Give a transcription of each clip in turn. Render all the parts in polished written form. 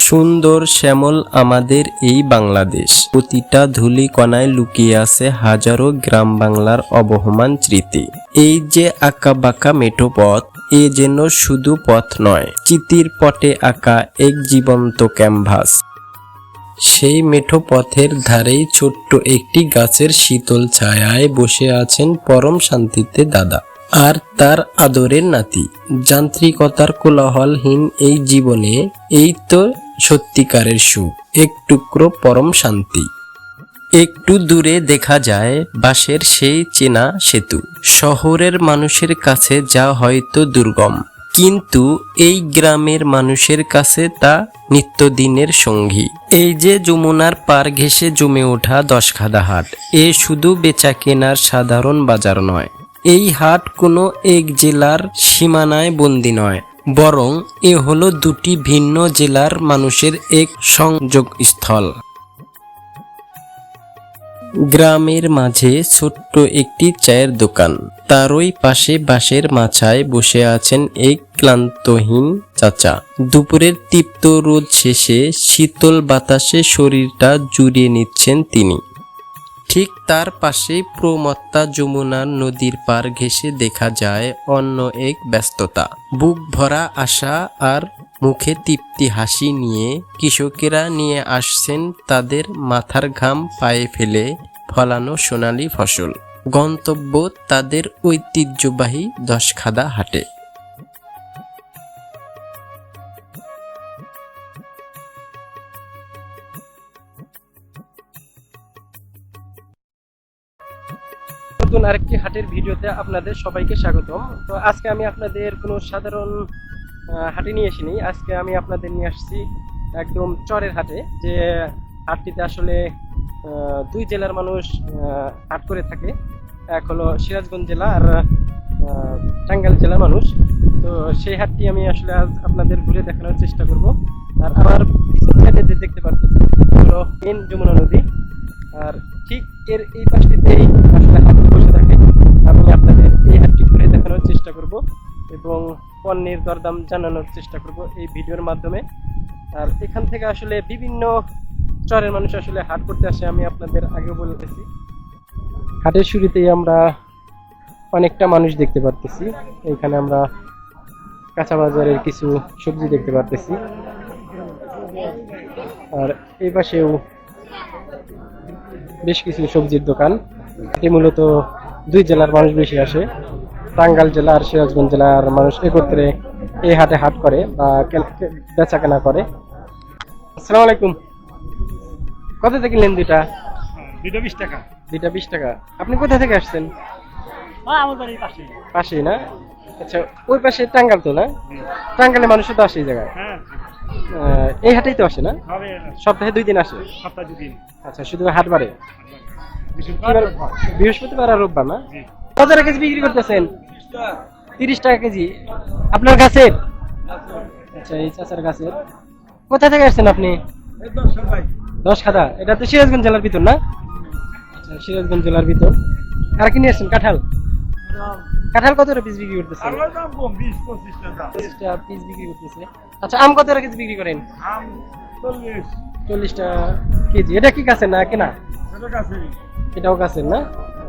সুন্দর শ্যামল আমাদের এই বাংলাদেশ, প্রতিটা ধূলিকণায় লুকিয়ে আছে হাজারো গ্রাম বাংলার অবহমান স্মৃতি। এই যে আঁকা বাঁকা মেঠো পথ, এ যেন শুধু পথ নয়, চিতির পটে আঁকা এক জীবন্ত ক্যানভাস। সেই মেঠো পথের ধারেই ছোট্ট একটি গাছের শীতল ছায়ায় বসে আছেন পরম শান্তিতে দাদা আর তার আদরের নাতি। যান্ত্রিকতার কোলাহলহীন এই জীবনে এই তো সত্যিকারের সুখ, এক টুকরো পরম শান্তি। একটু দূরে দেখা যায় বাঁশের সেই চেনা সেতু, শহরের মানুষের কাছে যা হয়তো দুর্গম, কিন্তু এই গ্রামের মানুষের কাছে তা নিত্যদিনের সঙ্গী। এই যে যমুনার পার ঘেঁষে জমে ওঠা দশখাদা হাট, এ শুধু বেচা কেনার সাধারণ বাজার নয়। এই হাট কোনো এক জেলার সীমানায় বন্দী নয়, বরং এ হলো দুটি ভিন্ন জেলার মানুষের এক সংযোগ স্থল। গ্রামের মাঝে ছোট্ট একটি চায়ের দোকান, তারই পাশে বাঁশের মাচায় বসে আছেন এক ক্লান্তহীন চাচা। দুপুরের তীব্র রোদ শেষে শীতল বাতাসে শরীরটা জুড়িয়ে নিচ্ছেন তিনি। ঠিক তার পাশেই প্রমত্তা যমুনার নদীর পার ঘেঁষে দেখা যায় অন্য এক ব্যস্ততা। বুক ভরা আশা আর মুখে তৃপ্তি হাসি নিয়ে কৃষকেরা নিয়ে আসছেন তাদের মাথার ঘাম পায়ে ফেলে ফলানো সোনালী ফসল। গন্তব্য তাদের ঐতিহ্যবাহী দশখাদা হাটে। নতুন আরেকটি হাটের ভিডিওতে আপনাদের সবাইকে স্বাগতম। তো আজকে আমি আপনাদের কোনো সাধারণ হাটে নিয়ে আসিনি, আজকে আমি আপনাদের নিয়ে আসছি একদম চরের হাটে। যে হাটটিতে আসলে দুই জেলার মানুষ হাট করে থাকে, এক হলো সিরাজগঞ্জ জেলা আর টাঙ্গাইল জেলার মানুষ। তো সেই হাটটি আমি আসলে আজ আপনাদের ঘুরে দেখানোর চেষ্টা করব। আর আমার সাইডে যে দেখতে পাচ্ছেন হলো মেন যমুনা নদী, আর ঠিক এর এই পাশটিতেই আসলে হাটটি বসে থাকে। আমি আপনাদের এই হাটটি ঘুরে দেখানোর চেষ্টা করব এবং পণ্যের দরদাম জানানোর চেষ্টা করব এই ভিডিওর মাধ্যমে। আর এখান থেকে আসলে বিভিন্ন চরের মানুষ আসলে হাট করতে আসে, আমি আপনাদের আগে বলেছি। হাটের শুরুতেই আমরা অনেকটা মানুষ দেখতে পারতেছি। এখানে আমরা কাঁচা বাজারের কিছু সবজি দেখতে পারতেছি, আর এই পাশেও বেশ কিছু সবজির দোকান। এটি মূলত দুই জেলার মানুষ বেশি আসে, টাঙ্গাইল জেলা আর সিরাজগঞ্জ জেলার মানুষ একত্রে এই হাটে হাট করে বা বেচা কেনা করে। আসসালামু আলাইকুম, কত থেকে কিনলেন দুইটা? 20 টাকা। দুইটা 20 টাকা। আপনি কোথা থেকে আসছেন? আমার বাড়ির পাশেই। পাশেই না? আচ্ছা, ওই পাশে টাঙ্গাইল তো না? টাঙ্গাইলের মানুষও তো আসে এই জায়গায়। হ্যাঁ, এই হাটেই তো আসে না? হবে সপ্তাহে 2 দিন আসে? সপ্তাহে 2 দিন। আচ্ছা, শুধু হাট বারে? বৃহস্পতিবার আর রোববার না? জি। কত টাকা কেজি বিক্রি করতেছেন? 30 টাকা কেজি। আপনার গাছের? আচ্ছা, এই চাচার গাছের। কোথা থেকে আসছেন আপনি? দশখাদা। এটা তো সিরাজগঞ্জ জেলার ভিতর না? আচ্ছা, সিরাজগঞ্জ জেলার ভিতর। আর কি নিয়ে আসছেন? কাঁঠাল। কাঁঠাল কত পিস বিক্রি করতেছেন? 20-25 টাকা। 20 টাকা পিস বিক্রি করতেছে। আচ্ছা, আম কত টাকা কেজি বিক্রি করেন? আম 40 টাকা কেজি। এটা কি গাছের না কেনা? এটা কাছে। এটাও গাছের না?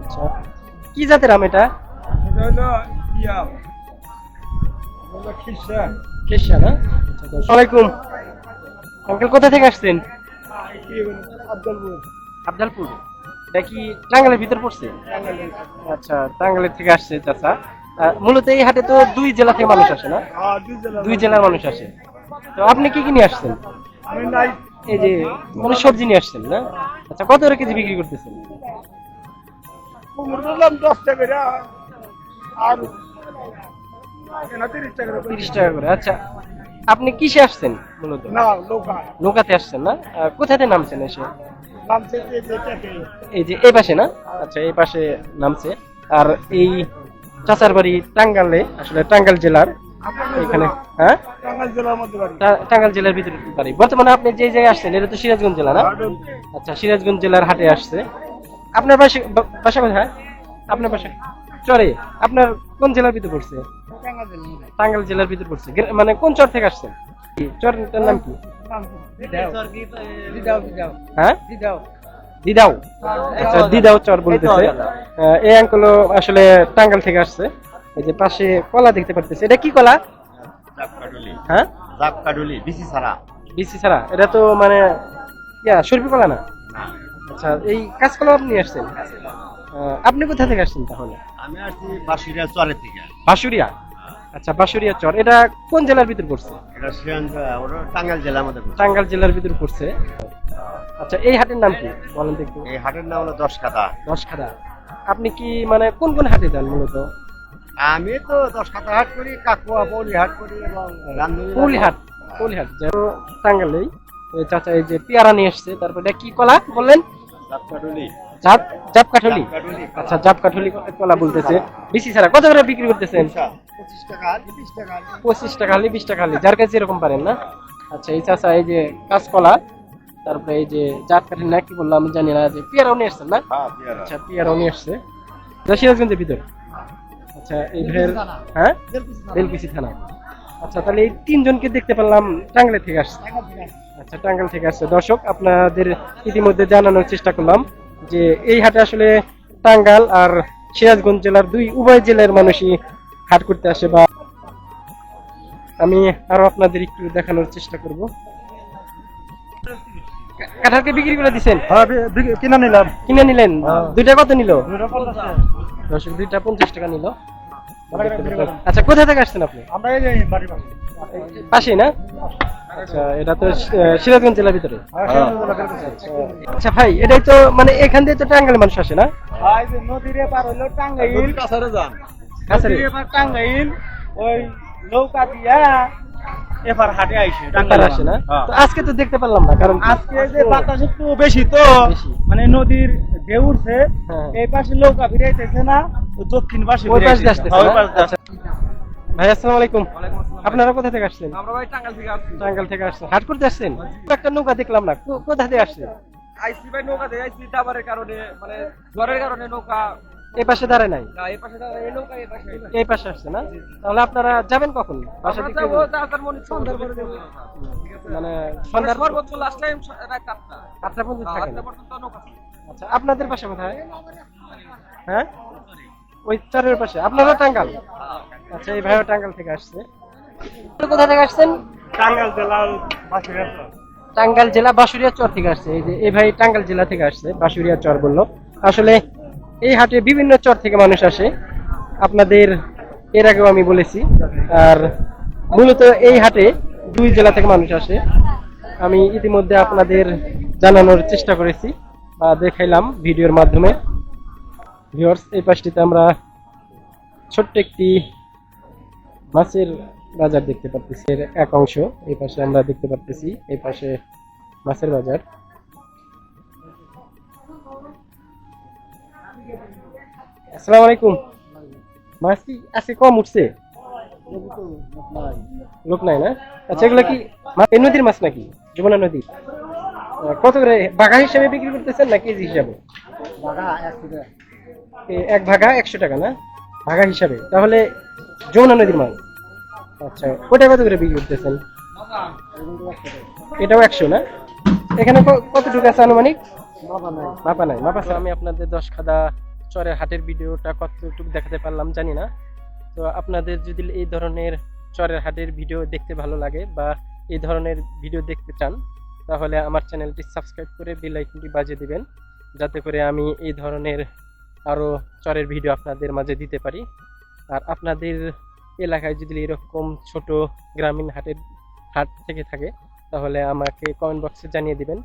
আচ্ছা, কি জাতের আম এটা? এটা হলো ইয়া। এটা খিসা। কেশিয়া না? আচ্ছা, আসসালামু আলাইকুম আঙ্কেল, কোথা থেকে আসছেন? আব্দুলপুর। আফজালপুর। এটা কি টাঙ্গাইলের ভিতর পড়ছে? আচ্ছা, টাঙ্গাইলের থেকে আসছে চাচা। মূলত এই হাটে তো দুই জেলা থেকে মানুষ আসে না? হ্যাঁ, দুই জেলার মানুষ আসে। তো আপনি কি কি নিয়ে আসছেন? আমি নাই। এই যে মানে সবজি নিয়ে আসছেন না? আচ্ছা, কত করে কেজি বিক্রি করতেছেন? কুমড়োর দাম 10 টাকা আর এনা 30 টাকা। 30 টাকা করে। আচ্ছা, আপনি কিসে আসছেন মূলত? না, লোকা। নৌকাতে আসছেন না? কোথাতে নামছেন এসে? নাম থেকে যেতে। এই যে এই পাশে না? আচ্ছা, এই পাশে নামছে। আর এই চাচার বাড়ি টাঙ্গাইলে, আসলে টাঙ্গাইল জেলার এখানে। হ্যাঁ, টাঙ্গাইল জেলার মধ্যে বাড়ি। টাঙ্গাইল জেলার ভিতরে বাড়ি। বর্তমানে আপনি যে জায়গায় আসছেন এটা তো সিরাজগঞ্জ জেলা না? আচ্ছা, সিরাজগঞ্জ জেলার হাটে আসছে। আপনার বাসা কোথায়? আপনার বাসা চরে? আপনার কোন জেলার ভিতর পড়ছে? টাঙ্গাইল জেলার ভিতর পড়ছে। মানে কোন চর থেকে আসছেন? চরটার নাম কি? হ্যাঁ দিদাও, আচ্ছা দিদাও চর বলতেছে। এই আঙ্কেল আসলে টাঙ্গাইল থেকে আসছে। এই যে পাশে কলা দেখতে পারতেছে, এটা কি কলা? হ্যাঁ বিসি ছাড়া, এটা তো মানে সরবি কলা না? আচ্ছা, এই কাঁচকলা আপনি আসছেন? আপনি কোথা থেকে আসছেন তাহলে? আমি আসছি বাঁশুড়িয়া চরের থেকে। বাঁশুড়িয়া, আচ্ছা বাঁশুড়িয়া চর, এটা কোন জেলার ভিতর পড়ছে? এটা ওটা টাঙ্গাইল জেলার মধ্যে পড়ছে। টাঙ্গাইল জেলার ভিতর পড়ছে। আচ্ছা, এই হাটের নাম কি বলেন দেখি? এই হাটের নাম হলো 10 কাদা। 10 খাদা। আপনি কি মানে কোন কোন হাটে যান মূলত? আমি তো 10 কাদা হাট করি, কাকুয়া পৌলি হাট করি এবং পৌলিহাট যেন টাঙ্গাইলেই। এই চাচা এই যে পেয়ারা নিয়ে এসছে, তারপর এটা কি কলা বললেন? জাপ কাঠলি। আচ্ছা, জাপ কাঠলি কলা বলতেছে। বিসি ছাড়া কত করে বিক্রি করতেছেন? 25 টাকা, 20 টাকা। 25 টাকা হলে 20 টাকা হলে, যার কাছে এরকম পারেন না। আচ্ছা, এই চাচা এই যে কাঁচকলা, তারপরে এই যে জাপ কাঠলি না কি বললাম আমি জানি না, যে পেয়ারাও নিয়ে এসছেন না? হ্যাঁ, পেয়ারা। আচ্ছা, পেয়ারাও নিয়ে এসছে সিরাজগঞ্জের ভিতর। আচ্ছা, এই ভাইয়ের হ্যাঁ বেলকুচি থানা। আচ্ছা, তাহলে এই তিনজনকে দেখতে পেলাম টাঙ্গাইল থেকে আসছে। আচ্ছা, টাঙ্গাইল থেকে আসছে। দর্শক, আপনাদের ইতিমধ্যে জানানোর চেষ্টা করলাম যে এই হাটে আসলে টাঙ্গাইল আর সিরাজগঞ্জ জেলার উভয় জেলার মানুষই হাট করতে আসে। বা আমি আরো আপনাদের একটু দেখানোর চেষ্টা করব। কাঁঠালকে বিক্রি করে দিচ্ছেন? কিনে নিলেন? দুইটা কত নিল? দর্শক, দুইটা 50 টাকা নিল। আচ্ছা, কোথা থেকে আসছেন আপনি? আমরা এই যে বাড়ির পাশে। পাশেই না? আচ্ছা, এটা তো সিরাজগঞ্জ জেলার ভিতরে। আচ্ছা ভাই, এটাই তো মানে এখান দিয়ে তো টাঙ্গাইল মানুষ আসে না? ভাই যে নদীর পার হলো টাঙ্গাইল, কাছারে যান। কাছারে? নদীর পার টাঙ্গাইল, ওই নৌকা দিয়া এবার হাটে আইছে টাঙ্গাইল আসে না? তো আজকে তো দেখতে পারলাম না, কারণ আজকে যে বাতাস একটু বেশি তো, বেশি। মানে নদীর ঢেউ উঠছে, হ্যাঁ। এই পাশে নৌকা ভিড়াইতেছে না, ও দক্ষিণ পাশে ওই পাশ দিয়ে ভিড়াইতেছে। আসতেছে ওই না? পাশ দিয়ে আচ্ছা। ভাই আসসালামু আলাইকুম। আপনারা কোথা থেকে আসছেন? আমরা ভাই টাঙ্গাইল থেকে আসছি। টাঙ্গাইল থেকে আসছেন, হাট করতে আসছেন? একটা নৌকা দেখলাম না, কোথা থেকে আসছেন? আইসি ভাই নৌকা দিয়ে আইসি, দাবারের কারণে মানে ঝড়ের কারণে নৌকা এই পাশে দাঁড়ায় নাই, না, এই পাশে দাঁড়ায়, এই নৌকা এই পাশে। এই পাশে আসছে না? তাহলে আপনারা যাবেন কখন? বাসা আমরা থেকে যাবো তাড়াতাড়ি মনে সন্ধ্যার পরে যাবো। মানে আমরা সন্ধ্যার সর্বোচ্চ লাস্ট টাইম রাত 8টা। 8টা পর্যন্ত থাকেন? 8টা পর্যন্ত নৌকা চলে। আচ্ছা, আপনাদের পাশে কোথায়? হ্যাঁ, ওই চরের পাশে। আপনারা টাঙ্গাইল? আচ্ছা, এই ভাইও টাঙ্গাইল থেকে আসছে। কোথা থেকে আসছেন? টাঙ্গাইল জেলার বাঁশুড়িয়া। টাঙ্গাইল জেলা বাঁশুড়িয়া চর থেকে আসছে। এই যে এই ভাই টাঙ্গাইল জেলা থেকে আসছে, বাঁশুড়িয়া চর বললো। আসলে এই হাটে বিভিন্ন চর থেকে মানুষ আসে, আপনাদের এর আগেও আমি বলেছি। আর মূলত এই হাটে 2 জেলা থেকে মানুষ আসে, আমি ইতিমধ্যে আপনাদের জানানোর চেষ্টা করেছি বা দেখাইলাম ভিডিওর মাধ্যমে। ভিউয়ার্স, এই পাশটিতে আমরা ছোট্ট একটি মাছের বাজার দেখতে পাচ্ছি, এর এক অংশ। এই পাশে আমরা দেখতে পাচ্ছি, এই পাশে মাছের বাজার। আসসালামু আলাইকুম। মাছ কি আজকে কম উঠছে? লোক নাই না? আচ্ছা, এগুলো কি এই নদীর মাছ নাকি? যমুনা নদীর? কত করে ভাগা হিসাবে বিক্রি করতেছেন না কেজি হিসাবে? এক ভাগা 100 টাকা না? ভাগা হিসাবে। তাহলে যমুনা নদীর মাছ। আচ্ছা, ওটা কত করে বিক্রি করতেছেন? এটাও 100 না? এখানে কতটুকু আছে আনুমানিক? মাপা নাই। আমি আপনাদের 10 খাদা চরের হাটের ভিডিওটা কতটুকু দেখাতে পারলাম জানি না। তো আপনাদের যদি এই ধরনের চরের হাটের ভিডিও দেখতে ভালো লাগে বা এই ধরনের ভিডিও দেখতে চান, তাহলে আমার চ্যানেলটি সাবস্ক্রাইব করে বেল আইকনটি বাজিয়ে দিবেন, যাতে করে আমি এই ধরনের আরো চরের ভিডিও আপনাদের মাঝে দিতে পারি। আর আপনাদের এলাকায় যদি এরকম ছোট গ্রামীণ হাট থেকে থাকে, তাহলে আমাকে কমেন্ট বক্সে জানিয়ে দিবেন।